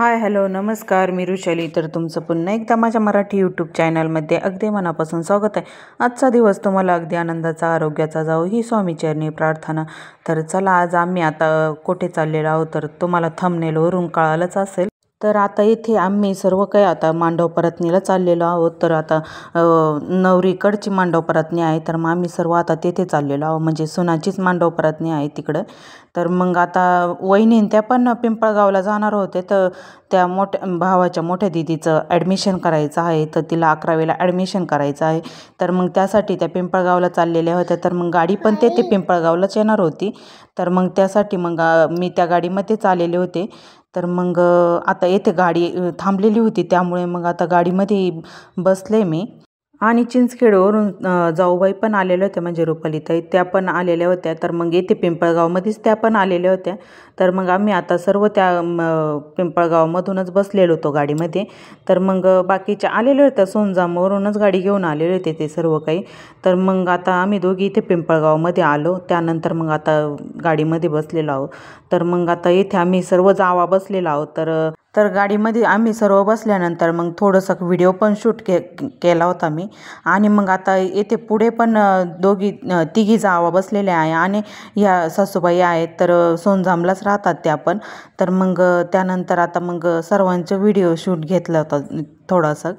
Hi hello नमस्कार, मी रुशाली. तर तुमचं पुन्हा एकदा माझ्या मराठी यूट्यूब चॅनलमध्ये अगदी मनापासून स्वागत आहे. आजचा दिवस तुम्हाला अगदी आनंदाचा, आरोग्याचा जावो ही स्वामीचरणी प्रार्थना. तर चला, आज आम्ही आता कुठे चाललेलो आहोत तर तुम्हाला थंबनेलवरून कळालंच असेल. तर आता इथे आम्ही सर्व काही आता मांडव परतनीला चाललेलो आहोत. तर आता नवरीकडची मांडव परतनी आहे, तर मग आम्ही सर्व आता तेथे चाललेलो आहोत. म्हणजे सुनाचीच मांडव परतनी आहे तिकडं. तर मग आता वहिनी त्या पण पिंपळगावला जाणार होते, तर त्या भावाच्या मोठ्या दिदीचं ॲडमिशन करायचं आहे, तर तिला 11वीला ॲडमिशन करायचं आहे. तर मग त्यासाठी त्या पिंपळगावला चाललेल्या होत्या. तर मग गाडी पण ते पिंपळगावलाच येणार होती. तर मग त्यासाठी मग मी त्या गाडीमध्येच आलेले होते. तर मग आता येथे गाडी थांबलेली होती, त्यामुळे मग आता गाडीमध्ये बसले मी. आणि चिंचखेडवरून जाऊबाई पण आलेल्या होत्या, म्हणजे रुपालीताई त्या पण आलेल्या होत्या. तर मग येथे पिंपळगावमध्येच त्या पण आलेल्या होत्या. तर मग आम्ही आता सर्व त्या पिंपळगावमधूनच बसलेलो होतो गाडीमध्ये. तर मग बाकीच्या आलेल्या होत्या, सोनजामवरूनच गाडी घेऊन आलेले होते ते सर्व काही. तर मग आता आम्ही दोघी इथे पिंपळगावमध्ये आलो, त्यानंतर मग आता गाडीमध्ये बसलेलो आहोत. तर मग आता इथे आम्ही सर्व जावा बसलेलो आहोत. तर गाडीमध्ये आम्ही सर्व बसल्यानंतर मग थोडंसं व्हिडिओ पण शूट केला होता मी. आणि मग आता येथे पुढे पण तिघी जावा बसलेल्या आहे, आणि ह्या सासूबाई आहेत तर सोनजामलाच राहतात त्या पण. तर मग त्यानंतर आता मग सर्वांचं व्हिडिओ शूट घेतला होता थोडासा.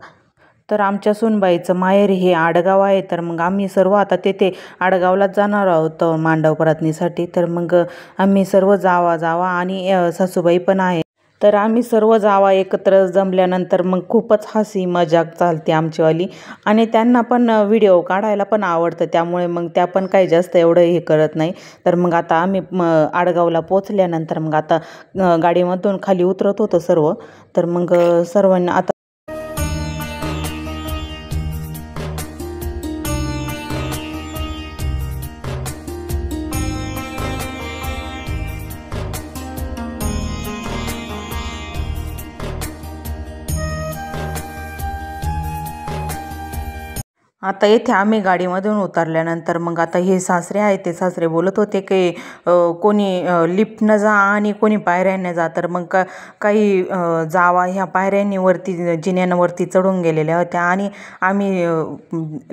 तर आमच्या सुनबाईचं माहेर हे आडगाव आहे. तर मग आम्ही सर्व आता तेथे आडगावलाच जाणार आहोत मांडव परतनीसाठी. तर मग आम्ही सर्व जावा आणि सासूबाई पण आहे. तर आम्ही सर्व जावा एकत्र जमल्यानंतर मग खूपच हसी मजाक चालते आमचीवाली. आणि त्यांना पण व्हिडिओ काढायला पण आवडतं, त्यामुळे मग त्या पण काही जास्त एवढं हे करत नाही. तर मग आता आम्ही आडगावला पोचल्यानंतर मग आता गाडीमधून खाली उतरत होतो सर्व. तर मग सर्वांना आता आता येथे आम्ही गाडीमधून उतरल्यानंतर मग आता हे सासरे आहेत, ते सासरे बोलत होते की कोणी लिफ्टनं जा आणि कोणी पायऱ्यांना जा. तर मग काही जावा ह्या पायऱ्यांवरती जिन्यांवरती चढून गेलेल्या होत्या, आणि आम्ही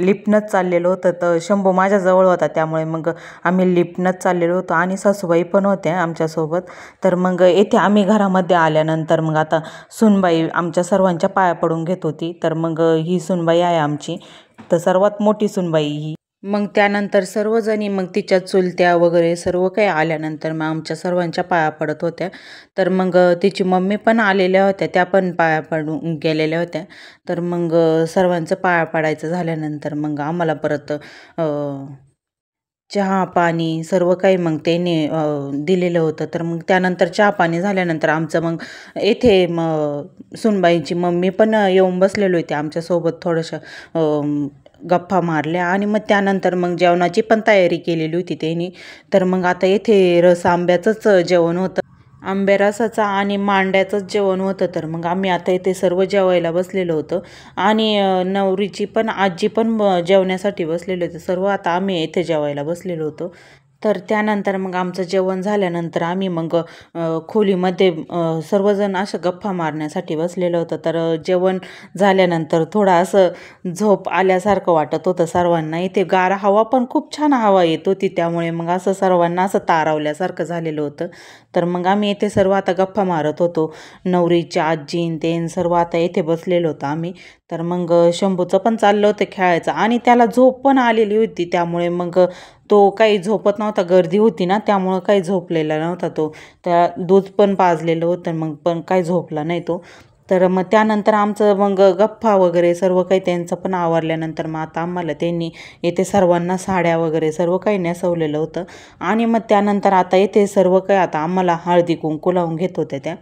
लिफ्टनंच चाललेलो होतं. तर शंभू माझ्याजवळ होता, त्यामुळे मग आम्ही लिफ्टनंच चाललेलो होतो, आणि सासूबाई पण होत्या आमच्यासोबत. तर मग येथे आम्ही घरामध्ये आल्यानंतर मग आता सुनबाई आमच्या सर्वांच्या पाया पडून घेत होती. तर मग ही सुनबाई आहे आमची, तर सर्वात मोठी सुनबाई ही. मग त्यानंतर सर्वजणी मग तिच्या चुलत्या वगैरे सर्व काही आल्यानंतर मग आमच्या सर्वांच्या पाया पडत होत्या. तर मग तिची मम्मी पण आलेल्या होत्या, त्या पण पाया पडून गेलेल्या होत्या. तर मग सर्वांचं पाया पडायचं झाल्यानंतर मग आम्हाला परत चहा पाणी सर्व काही मग त्याने दिलेलं होतं. तर मग त्यानंतर चहा पाणी झाल्यानंतर आमचं मग येथे सुनबाईंची मम्मी पण येऊन बसलेली होती आमच्यासोबत. थोडंसं गप्पा मारल्या, आणि मग त्यानंतर मग जेवणाची पण तयारी केलेली होती त्यांनी. तर मग आता येथे रस आंब्याचंच जेवण होतं, आंब्या रसाचं आणि मांड्याचंच जेवण होतं. तर मग आम्ही आता इथे सर्व जेवायला बसलेलो होतो, आणि नवरीची पण आजी पण जेवण्यासाठी बसलेले होते सर्व. आता आम्ही इथे जेवायला बसलेलो होतो. तर त्यानंतर मग आमचं जेवण झाल्यानंतर आम्ही मग खोलीमध्ये सर्वजण असं गप्पा मारण्यासाठी बसलेलं होतं. तर जेवण झाल्यानंतर थोडं असं झोप आल्यासारखं वाटत होतं सर्वांना. इथे गार हवा पण खूप छान हवा येत होती, त्यामुळे मग असं सर्वांना असं तारावल्यासारखं झालेलं होतं. तर मग आम्ही इथे सर्व आता गप्पा मारत होतो, नवरीच्या आजीन ते सर्व आता इथे बसलेलो होतो आम्ही. तर मग शंभूचं पण चाललं होतं खेळायचं, आणि त्याला झोप पण आलेली होती, त्यामुळे मग तो काही झोपत नव्हता. गर्दी होती ना, त्यामुळं काही झोपलेला नव्हता तो. त्या दूध पण पाजलेलं होतं, मग पण काही झोपला नाही तो. तर मग त्यानंतर आमचं मग गप्पा वगैरे सर्व काही त्यांचं पण आवरल्यानंतर मग आता आम्हाला त्यांनी येथे सर्वांना साड्या वगैरे सर्व काही नेसवलेलं होतं. आणि मग त्यानंतर आता येथे सर्व काही आता आम्हाला हळदी कुंकू लावून घेत होत्या त्या.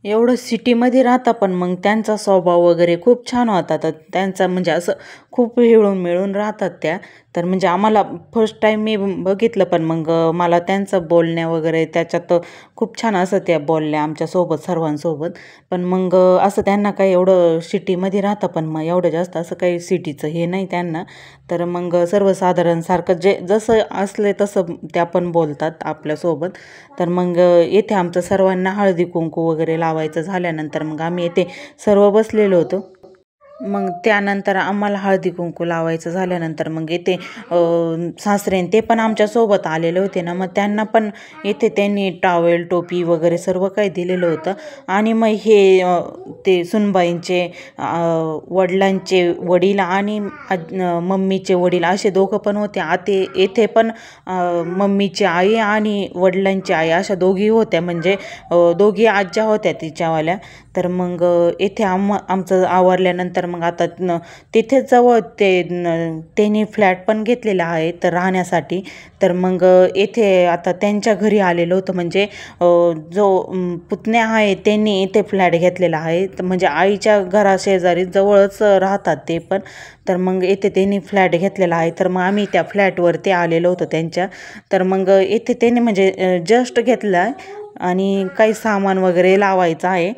एवढं सिटीमध्ये राहता पण मग त्यांचा स्वभाव वगैरे खूप छान होता. तर त्यांचा म्हणजे असं खूप हिळून मिळून राहतात त्या. तर म्हणजे आम्हाला फर्स्ट टाईम मी बघितलं पण मग मला त्यांचं बोलण्या वगैरे त्याच्यात खूप छान असं त्या बोलल्या आमच्यासोबत सर्वांसोबत. पण मग असं त्यांना काही एवढं सिटीमध्ये राहतं पण मग एवढं जास्त असं काही सिटीचं हे नाही त्यांना. तर मग सर्वसाधारणसारखं जे जसं असले तसं त्या पण बोलतात आपल्यासोबत. तर मग येथे आमचं सर्वांना हळदी कुंकू वगैरे लावायचं झाल्यानंतर मग आम्ही येथे सर्व बसलेलो होतो. मग त्यानंतर आम्हाला हळदी कुंकू लावायचं झाल्यानंतर मग येथे सासरे ते पण आमच्यासोबत आलेले होते ना, मग त्यांना पण येथे त्यांनी टॉवेल टोपी वगैरे सर्व काही दिलेलं होतं. आणि मग हे ते सुनबाईंचे वडिलांचे वडील आणि मम्मीचे वडील असे दोघं पण होते. येथे पण मम्मीची आई आणि वडिलांची आई अशा दोघी होत्या, म्हणजे दोघी आज्या होत्या तिच्यावाल्या. तर मग येथे आमचं आवरल्यानंतर मग आता तिथेच जवळ त्यांनी फ्लॅट पण घेतलेला आहे तर राहण्यासाठी. तर मग येथे आता त्यांच्या घरी आलेलो होतं, म्हणजे जो पुतण्या आहे त्यांनी इथे फ्लॅट घेतलेला आहे. तर म्हणजे आईच्या घराशेजारी जवळच राहतात ते पण. तर मग येथे त्यांनी फ्लॅट घेतलेला आहे. तर मग आम्ही त्या फ्लॅटवरती आलेलो होतो त्यांच्या. तर मग येथे त्यांनी म्हणजे जस्ट घेतला आहे आणि काही सामान वगैरे लावायचं आहे.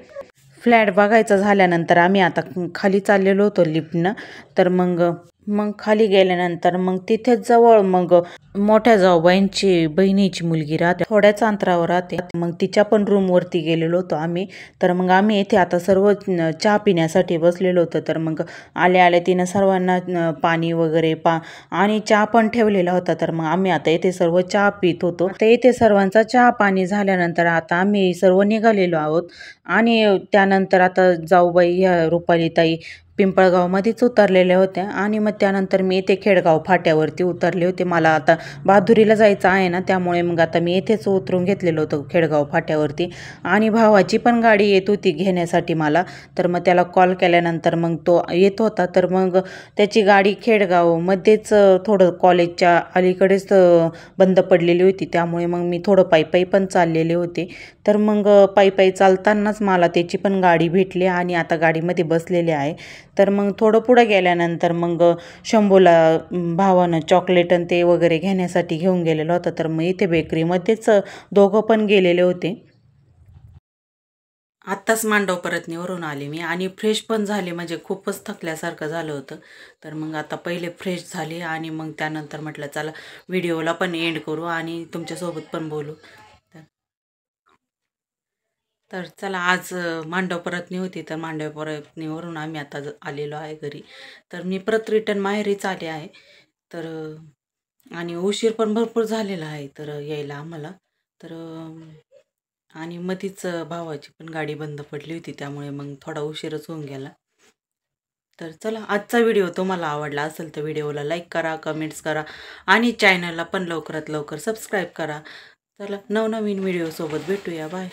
फ्लॅट बघायचं झाल्यानंतर आम्ही आता खाली चाललेलो होतो लिफ्टनं. तर मग खाली गेल्यानंतर मग तिथेच जवळ मग मोठ्या जाऊबाईंची बहिणीची मुलगी राहते, थोड्याच अंतरावर राहते. मग तिच्या पण रूमवरती गेलेलो होतो आम्ही. तर मग आम्ही इथे आता सर्व चहा पिण्यासाठी बसलेलो होतो. तर मग आल्या आल्या तिनं सर्वांना पाणी वगैरे आणि चहा पण ठेवलेला होता. तर मग आम्ही आता इथे सर्व चहा पित होतो. आता इथे सर्वांचा चहा पाणी झाल्यानंतर आता आम्ही सर्व निघालेलो आहोत. आणि त्यानंतर आता जाऊबाई ह्या रुपालीताई पिंपळगावमध्येच उतरलेल्या होत्या. आणि मग त्यानंतर मी इथे खेडगाव फाट्यावरती उतरले होते. मला आता बहादुरीला जायचं आहे ना, त्यामुळे मग आता मी इथेच उतरून घेतलेलं होतं खेडगाव फाट्यावरती. आणि भावाची पण गाडी येत होती घेण्यासाठी मला. तर मग त्याला कॉल केल्यानंतर मग तो येत होता. तर मग त्याची गाडी खेडगावमध्येच थोडं कॉलेजच्या अलीकडेच बंद पडलेली होती. त्यामुळे मग मी थोडं पायी पण चाललेले होते. तर मग पायी चालतानाच मला त्याची पण गाडी भेटली आणि आता गाडीमध्ये बसलेले आहे. तर मग थोडं पुढं गेल्यानंतर मग शंभूला भावानं चॉकलेट आणि ते वगैरे घेण्यासाठी घेऊन गेलेलं होतं. तर मग इथे बेकरीमध्येच दोघं पण गेलेले होते. आत्ताच मांडव परतणीवरून आले मी आणि फ्रेश पण झाले, म्हणजे खूपच थकल्यासारखं झालं होतं. तर मग आता पहिले फ्रेश झाले आणि मग त्यानंतर म्हटलं चला व्हिडिओला पण एंड करू आणि तुमच्यासोबत पण बोलू. तर तर चला आज मांडव परतणी होती. तर मांडव परतणीवरून आम्ही आता आलेलो आहे घरी. तर मी परत रिटर्न माहेरीच आले आहे. तर आणि उशीर पण भरपूर झालेला आहे तर यायला आम्हाला. तर आणि मधीच भावाची पण गाडी बंद पडली होती, त्यामुळे मग थोडा उशीरच होऊन गेला. तर चला आजचा व्हिडिओ तुम्हाला आवडला असेल तर व्हिडिओला लाईक करा, कमेंट्स करा आणि चॅनलला पण लवकरात लवकर सबस्क्राईब करा. चला नवनवीन व्हिडिओसोबत भेटूया. बाय.